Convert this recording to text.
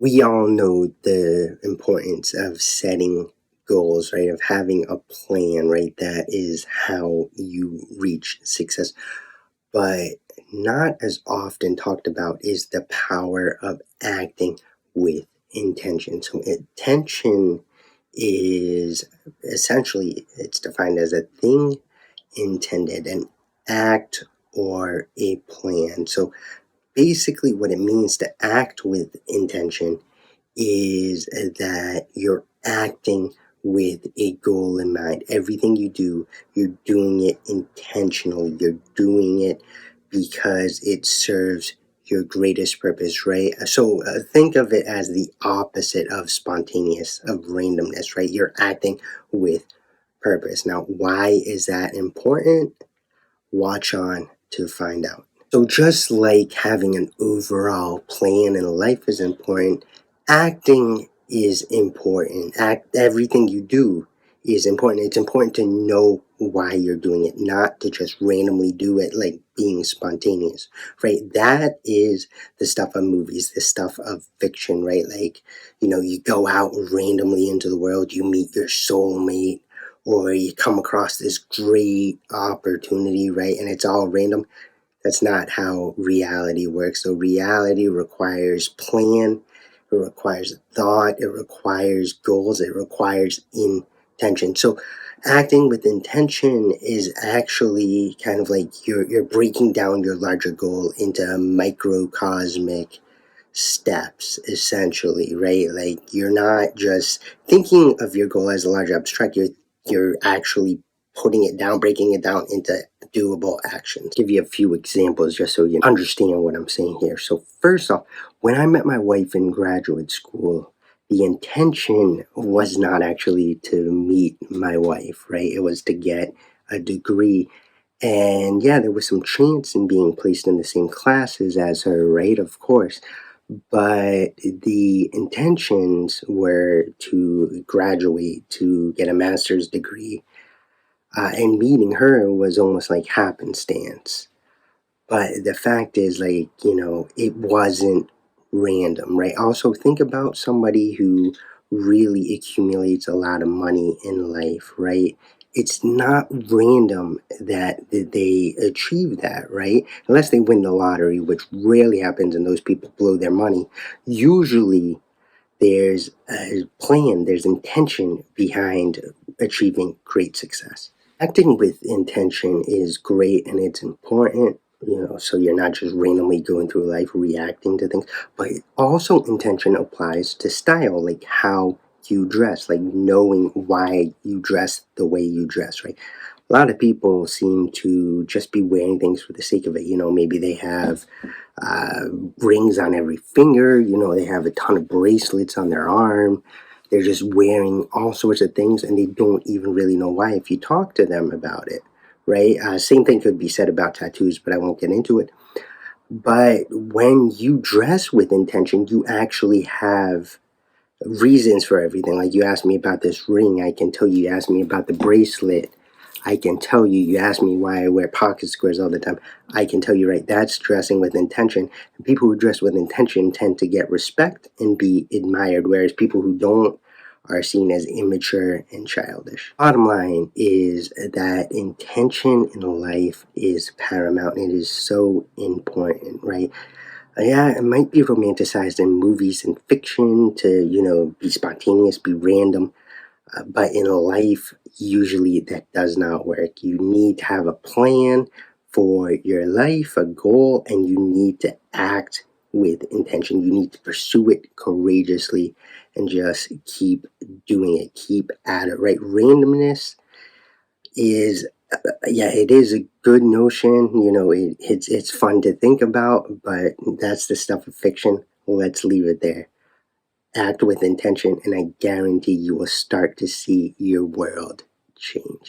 We all know the importance of setting goals, right? Of having a plan, right? That is how you reach success. But not as often talked about is the power of acting with intention. So intention is essentially it's defined as a thing intended, an act or a plan. So basically what it means to act with intention is that you're acting with a goal in mind. Everything you do, you're doing it intentionally. You're doing it because it serves your greatest purpose, right? So think of it as the opposite of spontaneous, of randomness, right? You're acting with purpose. Now, why is that important? Watch on to find out. So, just like having an overall plan in life is important, acting is important. Everything you do is important. It's important to know why you're doing it, not to just randomly do it like being spontaneous, right? That is the stuff of movies, the stuff of fiction, right? Like, you go out randomly into the world, you meet your soulmate, or you come across this great opportunity, right? And it's all random. That's not how reality works. So reality requires plan, it requires thought, it requires goals, it requires intention. So acting with intention is actually kind of like you're breaking down your larger goal into microcosmic steps essentially, right? Like you're not just thinking of your goal as a large abstract, you're actually putting it down, breaking it down into doable actions. Give you a few examples just so you understand what I'm saying here. So first off, when I met my wife in graduate school, the intention was not actually to meet my wife, right? It was to get a degree. And yeah, there was some chance in being placed in the same classes as her, right? Of course. But the intentions were to graduate, to get a master's degree, and meeting her was almost like happenstance. But the fact is, like, it wasn't random, right? Also, think about somebody who really accumulates a lot of money in life, right? It's not random that they achieve that, right? Unless they win the lottery, which rarely happens and those people blow their money. Usually, there's a plan, there's intention behind achieving great success. Acting with intention is great and it's important, so you're not just randomly going through life reacting to things, but also intention applies to style, like how you dress, like knowing why you dress the way you dress, right? A lot of people seem to just be wearing things for the sake of it. Maybe they have uh, rings on every finger. They have a ton of bracelets on their arm. They're just wearing all sorts of things and they don't even really know why if you talk to them about it, right? Same thing could be said about tattoos, but I won't get into it. But when you dress with intention, you actually have reasons for everything. Like you asked me about this ring, I can tell you. You asked me about the bracelet, I can tell you. You ask me why I wear pocket squares all the time, I can tell you, right? That's dressing with intention. And people who dress with intention tend to get respect and be admired, whereas people who don't are seen as immature and childish. Bottom line is that intention in life is paramount. It is so important, right? Yeah, it might be romanticized in movies and fiction to, be spontaneous, be random, but in life, usually that does not work. You need to have a plan for your life, a goal, and you need to act with intention. You need to pursue it courageously and just keep doing it, keep at it, right? Randomness is yeah, it is a good notion. It's fun to think about, but that's the stuff of fiction. Let's leave it there. Act with intention, and I guarantee you will start to see your world change.